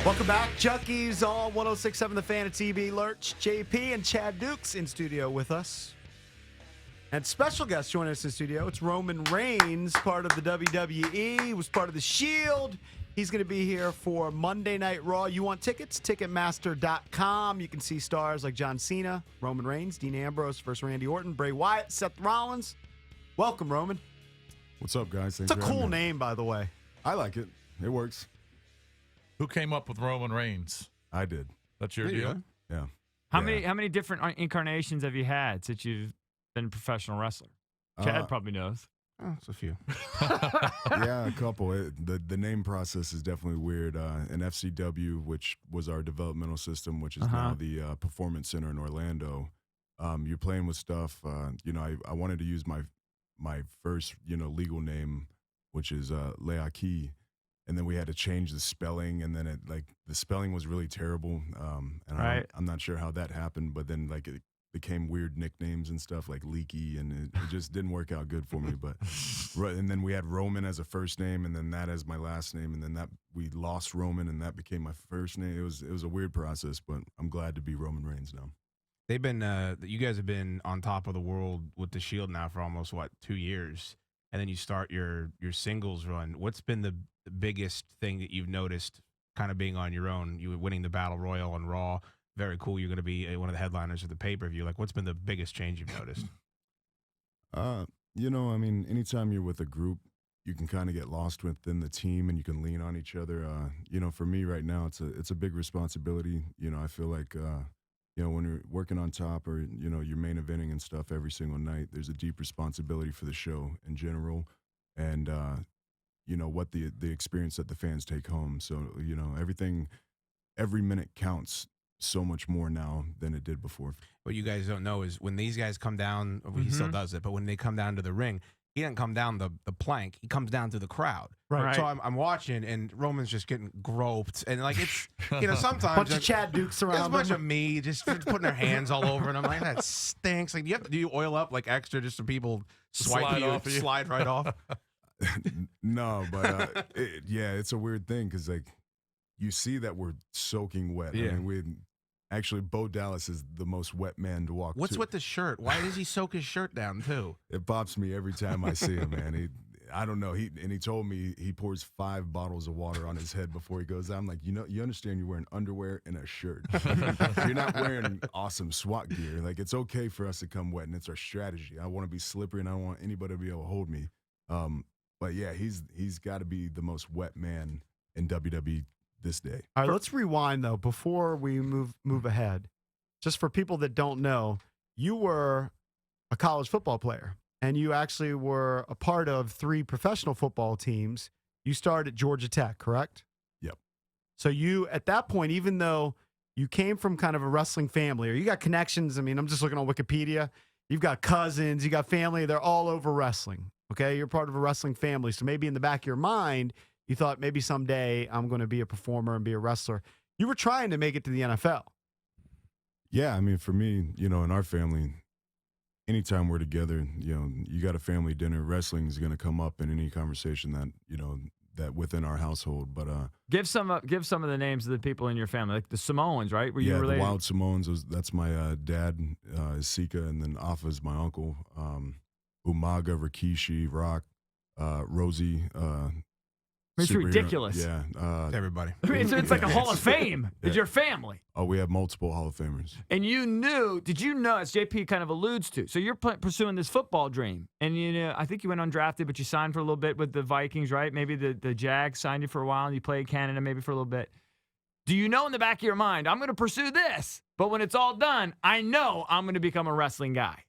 Welcome back, Junkies on 106.7 The Fan at TB. Lurch, JP, and Chad Dukes in studio with us. And special guest joining us in studio. It's Roman Reigns, part of the WWE, was part of the Shield. He's going to be here for Monday Night Raw. You want tickets? Ticketmaster.com. You can see stars like John Cena, Roman Reigns, Dean Ambrose versus Randy Orton, Bray Wyatt, Seth Rollins. Welcome, Roman. What's up, guys? It's a cool name, by the way. I like it. It works. Who came up with Roman Reigns? I did. That's your deal? Yeah. How many different incarnations have you had since you've been a professional wrestler? Chad probably knows. Oh, it's a few. Yeah, a couple. The name process is definitely weird. An FCW, which was our developmental system, which is now the Performance Center in Orlando. You're playing with stuff. I wanted to use my first legal name, which is Leaki. And then we had to change the spelling, and then the spelling was really terrible. And I'm not sure how that happened, but then it became weird nicknames and stuff like Leaky, and it just didn't work out good for me. But and then we had Roman as a first name, and then that as my last name, and then that we lost Roman, and that became my first name. It was a weird process, but I'm glad to be Roman Reigns now. They've been you guys have been on top of the world with the Shield now for almost 2 years, and then you start your singles run. What's been the biggest thing that you've noticed kind of being on your own? You were winning the Battle Royal on Raw. Very cool. You're going to be one of the headliners of the pay-per-view. What's been the biggest change you've noticed? Anytime you're with a group, you can kind of get lost within the team and you can lean on each other. For me right now, it's a big responsibility. I feel like, when you're working on top or, you're main eventing and stuff every single night, there's a deep responsibility for the show in general. And, what the experience that the fans take home. So, every minute counts so much more now than it did before. What you guys don't know is when these guys come down, he still does it, but when they come down to the ring, he doesn't come down the plank. He comes down to the crowd. Right. So I'm watching, and Roman's just getting groped. And, it's, sometimes. Bunch of Chad Dukes around. There's a bunch of me just putting their hands all over, and I'm like, that stinks. Do you oil up extra just so people swipe you and slide right off? No, but it's a weird thing because you see that we're soaking wet. Yeah. I mean, actually, Bo Dallas is the most wet man to walk. What's with the shirt? Why does he soak his shirt down too? It pops me every time I see him, man. I don't know. He told me he pours 5 bottles of water on his head before he goes out. I'm like, you understand you're wearing underwear and a shirt. You're not wearing awesome SWAT gear. It's okay for us to come wet, and it's our strategy. I want to be slippery, and I don't want anybody to be able to hold me. But yeah, he's got to be the most wet man in WWE this day. All right, let's rewind, though, before we move ahead. Just for people that don't know, you were a college football player, and you actually were a part of 3 professional football teams. You started at Georgia Tech, correct? Yep. So you, at that point, even though you came from kind of a wrestling family, or you got connections, I'm just looking on Wikipedia, you've got cousins, you got family, they're all over wrestling, okay? You're part of a wrestling family, so maybe in the back of your mind, you thought maybe someday I'm going to be a performer and be a wrestler. You were trying to make it to the NFL. Yeah, for me, in our family, anytime we're together, you got a family dinner, wrestling is going to come up in any conversation that within our household. But Give some of the names of the people in your family, like the Samoans, right? Were you related? The Wild Samoans. That's my dad, is Sika, and then Afa is my uncle. Umaga, Rikishi, Rock, Rosie. It's ridiculous. Yeah. Everybody. It's like a Hall of Fame. It's your family. Oh, we have multiple Hall of Famers. And did you know, as JP kind of alludes to, so you're pursuing this football dream. And, I think you went undrafted, but you signed for a little bit with the Vikings, right? Maybe the Jags signed you for a while, and you played Canada maybe for a little bit. Do you know in the back of your mind, I'm going to pursue this, but when it's all done, I know I'm going to become a wrestling guy,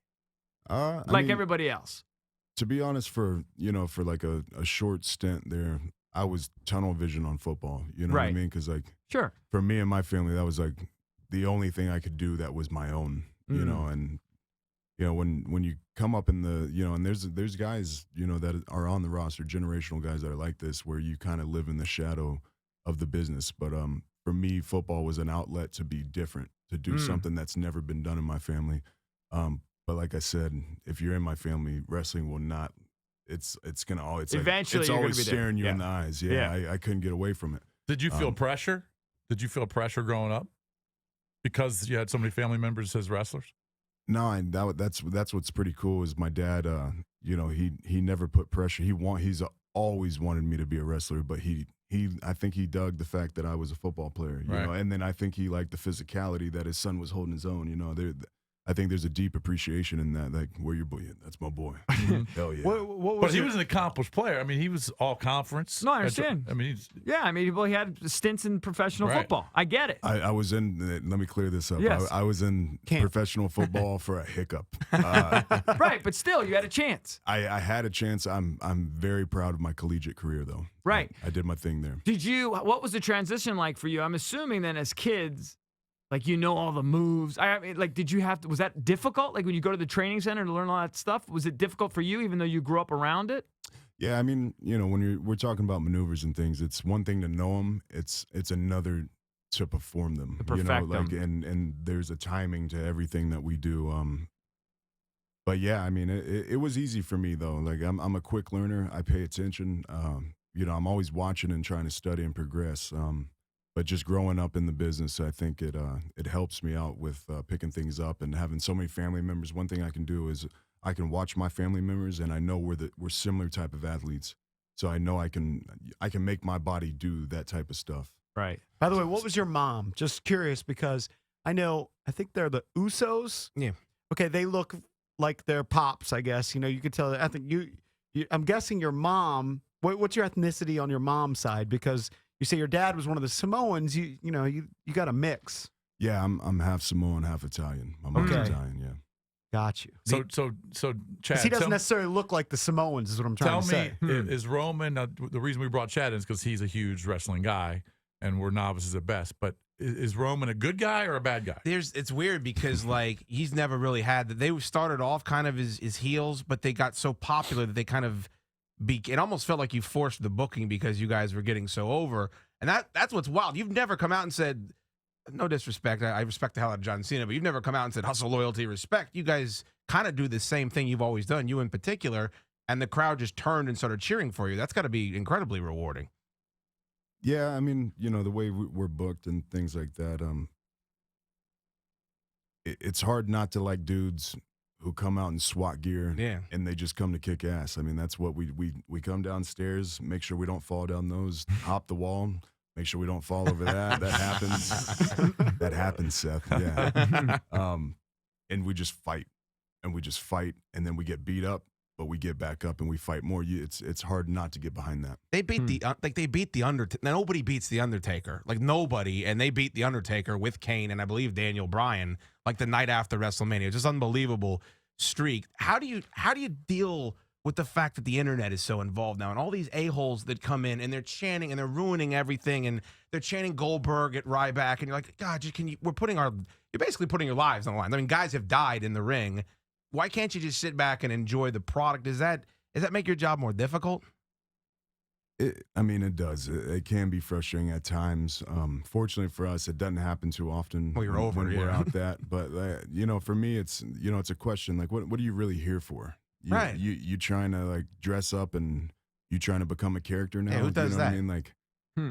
everybody else? To be honest, for a short stint there, I was tunnel vision on football. You know what I mean? Because sure, for me and my family, that was the only thing I could do that was my own. You know, and when you come up in the and there's guys that are on the roster, generational guys that are like this, where you kind of live in the shadow of the business. But for me, football was an outlet to be different, to do something that's never been done in my family. But like I said, if you're in my family, wrestling will not. It's gonna always eventually it's you're always gonna be staring there. you in the eyes. Yeah. I couldn't get away from it. Did you feel pressure? Did you feel pressure growing up because you had so many family members as wrestlers? No, and that's what's pretty cool is my dad. He never put pressure. He's always wanted me to be a wrestler, but I think he dug the fact that I was a football player, you know, and then I think he liked the physicality that his son was holding his own. You know, I think there's a deep appreciation in that. Like, where your boy? That's my boy. Hell yeah. What He was an accomplished player. I mean, he was all conference. No, I understand. I mean, he had stints in professional football. I get it. I was in. Let me clear this up. Yes. I was in professional football for a hiccup. Right, but still, you had a chance. I had a chance. I'm very proud of my collegiate career, though. Right. I did my thing there. What was the transition like for you? I'm assuming then as kids, like, you know all the moves. I mean, like, was that difficult? Like, when you go to the training center to learn all that stuff, was it difficult for you even though you grew up around it? Yeah, I mean, you know, when we're talking about maneuvers and things, it's one thing to know them. It's another to perform them. To perfect like, them. And there's a timing to everything that we do. But yeah, I mean, it was easy for me though. Like, I'm a quick learner. I pay attention. You know, I'm always watching and trying to study and progress. But just growing up in the business, I think it helps me out with picking things up and having so many family members. One thing I can do is I can watch my family members, and I know we're similar type of athletes, so I know I can make my body do that type of stuff. Right. By the way, what was your mom? Just curious because I think they're the Usos. Yeah. Okay, they look like their pops, I guess. You know, you could tell. I think I'm guessing your mom. What's your ethnicity on your mom's side? Because you say your dad was one of the Samoans. You got a mix. Yeah, I'm half Samoan, half Italian. My mom's Italian. Yeah. Got you. So Chad, He doesn't necessarily look like the Samoans, is what I'm trying to say. Tell me, is Roman, the reason we brought Chad in is because he's a huge wrestling guy, and we're novices at best, but is Roman a good guy or a bad guy? It's weird because, like, he's never really had that. They started off kind of as heels, but they got so popular that they kind of it almost felt like you forced the booking because you guys were getting so over. And that's what's wild. You've never come out and said, no disrespect, I respect the hell out of John Cena, but you've never come out and said hustle, loyalty, respect. You guys kind of do the same thing you've always done, you in particular, and the crowd just turned and started cheering for you. That's got to be incredibly rewarding. Yeah, I mean, you know, the way we're booked and things like that, it's hard not to like dudes who come out in SWAT gear and they just come to kick ass. I mean, that's what we come downstairs, make sure we don't fall down those, hop the wall, make sure we don't fall over that. That happens. That happens, Seth. Yeah. And we just fight. And then we get beat up, but we get back up and we fight more. It's hard not to get behind that. They beat the Undertaker. Nobody beats the Undertaker, like nobody, and they beat the Undertaker with Kane and I believe Daniel Bryan, like the night after WrestleMania. Just unbelievable streak. How do you deal with the fact that the internet is so involved now and all these a-holes that come in and they're chanting and they're ruining everything and they're chanting Goldberg at Ryback and you're like, God, you're basically putting your lives on the line. I mean, guys have died in the ring. Why can't you just sit back and enjoy the product? Does that make your job more difficult? I mean, it does. It can be frustrating at times. Fortunately for us, it doesn't happen too often. Well, you're over, when we're out that. But you know, for me, it's a question like, what are you really here for? Right. You trying to like dress up and you trying to become a character now? Yeah, who does you know that? What I mean, like,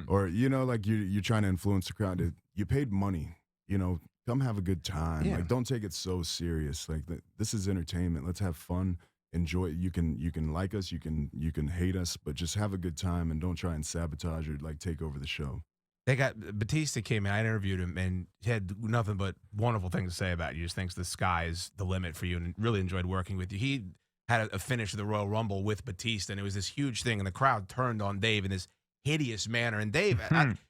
or you know, like you're trying to influence the crowd. You paid money. You know, come have a good time. Yeah. Like, don't take it so serious. Like, this is entertainment. Let's have fun. Enjoy it. You can like us, you can hate us, but just have a good time and don't try and sabotage or like take over the show. They got Batista came in. I interviewed him and he had nothing but wonderful things to say about you. Just thinks the sky is the limit for you and really enjoyed working with you. He had a finish of the Royal Rumble with Batista and it was this huge thing and the crowd turned on Dave in this hideous manner. And Dave,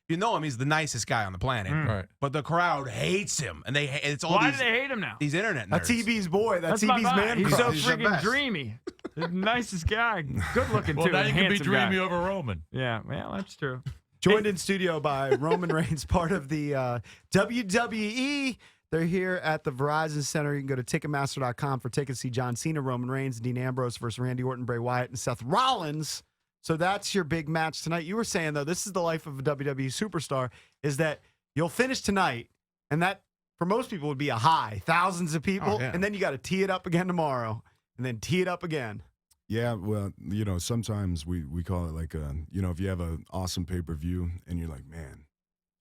you know him, he's the nicest guy on the planet. Right. But the crowd hates him, and it's all Why these, do they hate him now? these internet nerds. That's EB's boy. That's my EB's guy. man. He's crush. so He's the freaking best. dreamy. The nicest guy. Good looking Well, too. now and you can be handsome guy. dreamy over Roman. Yeah, well, that's true. Joined in studio by Roman Reigns, part of the WWE. They're here at the Verizon Center. You can go to Ticketmaster.com for tickets to see John Cena, Roman Reigns, Dean Ambrose versus Randy Orton, Bray Wyatt, and Seth Rollins. So that's your big match tonight. You were saying, though, this is the life of a WWE superstar, is that you'll finish tonight, and that, for most people, would be a high. Thousands of people, and then you got to tee it up again tomorrow, and then tee it up again. Yeah, well, you know, sometimes we call it like if you have an awesome pay-per-view and you're like, man,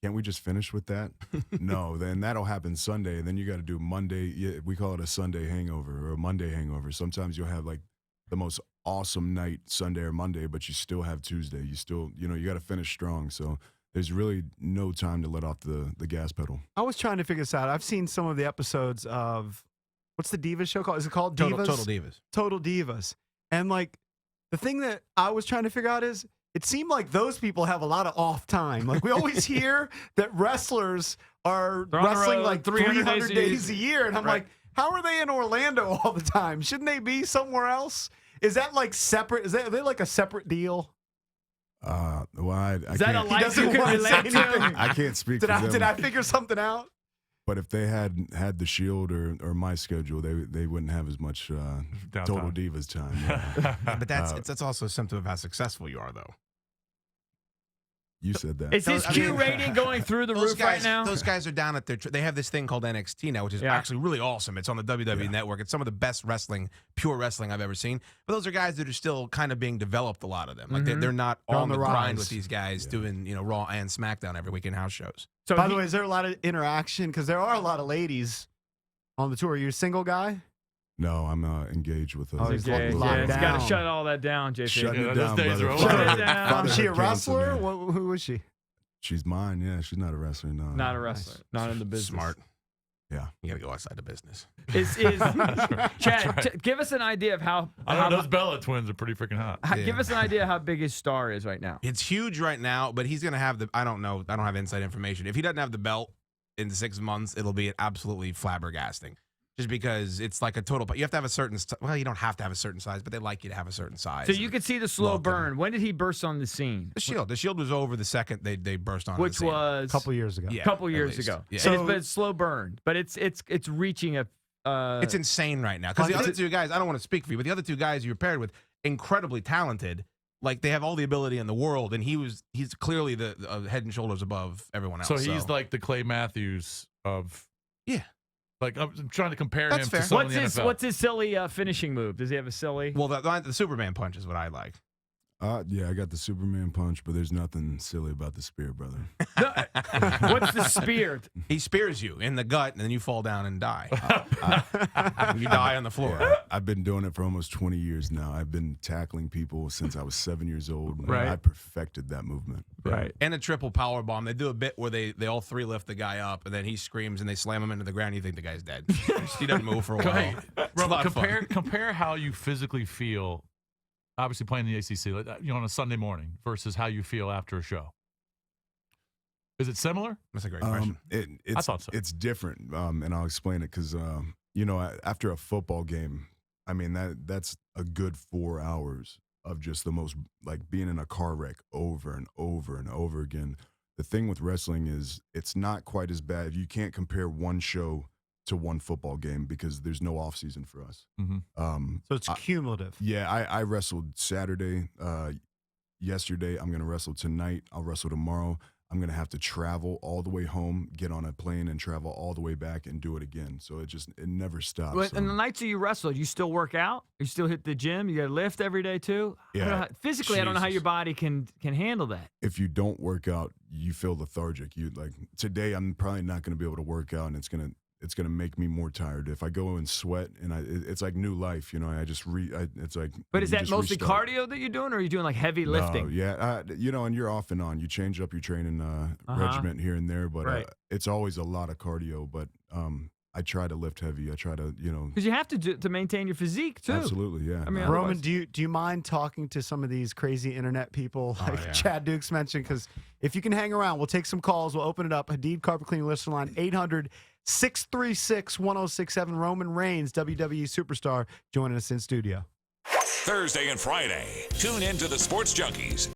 can't we just finish with that? No, then that'll happen Sunday, and then you got to do Monday. Yeah, we call it a Sunday hangover or a Monday hangover. Sometimes you'll have like the most awesome night Sunday or Monday, but you still have Tuesday. You still, you got to finish strong. So there's really no time to let off the gas pedal. I was trying to figure this out. I've seen some of the episodes of, what's the Divas show called? Is it called Divas? Total Divas. Total Divas. And like, the thing that I was trying to figure out is, it seemed like those people have a lot of off time. Like, we always hear that wrestlers are wrestling like 300 days a year. And I'm like, how are they in Orlando all the time? Shouldn't they be somewhere else? Is that like separate? Are they like a separate deal? Well, Is that a life you can relate to? I can't speak Did for them. Did I figure something out? But if they had the Shield or my schedule, they wouldn't have as much Total Divas time. Yeah. But that's also a symptom of how successful you are, though. You said that. Is his Q rating going through the roof right now? Those guys are down at they have this thing called NXT now, which is actually really awesome. It's on the WWE Network. It's some of the best pure wrestling I've ever seen. But those are guys that are still kind of being developed, a lot of them. Like they're not on the grind with these guys doing Raw and SmackDown every week in house shows. So by the way, is there a lot of interaction? Because there are a lot of ladies on the tour. Are you a single guy? No, I'm engaged with Oh, he's locked He's down. got to shut all that down, JP. Shutting it those down, days brother. are Shut over. it down. Is she a Fatherhood canceled, wrestler? man. Who is she? She's mine. Yeah, she's not a wrestler. No, Not a wrestler. Not in the business. Smart. Yeah, You got to go outside the business. Is Chad? Give us an idea of how. I know those Bella twins are pretty freaking hot. Give us an idea how big his star is right now. It's huge right now, but he's going to have I don't know. I don't have inside information. If he doesn't have the belt in 6 months, it'll be absolutely flabbergasting. Just because it's like a total. You have to have a certain. Well, you don't have to have a certain size, but they like you to have a certain size. So you could see the slow burn. When did he burst on the scene? The Shield was over the second they burst on. Which was A couple years ago. Yeah, couple at years least. ago. Yeah. So it's slow burn, but it's reaching a. It's insane right now because the other two guys. I don't want to speak for you, but the other two guys you're paired with, incredibly talented. Like they have all the ability in the world, and he's clearly the head and shoulders above everyone else. So he's like the Clay Matthews of. Yeah. Like I'm trying to compare That's him fair. to someone in the NFL. What's his silly finishing move? Does he have a silly? Well, the Superman punch is what I like. Yeah, I got the Superman punch, but there's nothing silly about the spear, brother. What's the spear? He spears you in the gut, and then you fall down and die. You die on the floor. Yeah, I've been doing it for almost 20 years now. I've been tackling people since I was 7 years old. Right. I perfected that movement. Right. And a triple power bomb. They do a bit where they all three lift the guy up, and then he screams, and they slam him into the ground. And you think the guy's dead. He doesn't move for a while. Hey, It's a lot of fun. compare how you physically feel, obviously playing the ACC, like, on a Sunday morning versus how you feel after a show. Is it similar? That's a great question. I thought so. It's different, and I'll explain it because after a football game, I mean that's a good 4 hours of just the most, like, being in a car wreck over and over and over again. The thing with wrestling is it's not quite as bad. You can't compare one show to one football game because there's no off season for us. Mm-hmm. So it's cumulative. Yeah, I wrestled Saturday, yesterday. I'm gonna wrestle tonight. I'll wrestle tomorrow. I'm gonna have to travel all the way home, get on a plane, and travel all the way back and do it again. So it never stops. Well, and the nights that you wrestle, do you still work out? You still hit the gym? You got to lift every day too? Yeah. Physically, I don't know how Jesus. your body can handle that. If you don't work out, you feel lethargic. You like today, I'm probably not gonna be able to work out, and it's gonna make me more tired. If I go and sweat, and it's like new life, I just it's like. But is you that just mostly restart. cardio that you're doing, or are you doing like heavy lifting? No, yeah, and you're off and on. You change up your training regiment here and there, but Right. it's always a lot of cardio. But I try to lift heavy. I try to, Because you have to maintain your physique too. absolutely, yeah. I mean, Roman, do you mind talking to some of these crazy internet people like yeah. Chad Dukes mentioned? Because if you can hang around, we'll take some calls. We'll open it up. Hadid Carpet Cleaning Listener Line 800-636-1067. Roman Reigns, WWE Superstar, joining us in studio. Thursday and Friday, tune in to the Sports Junkies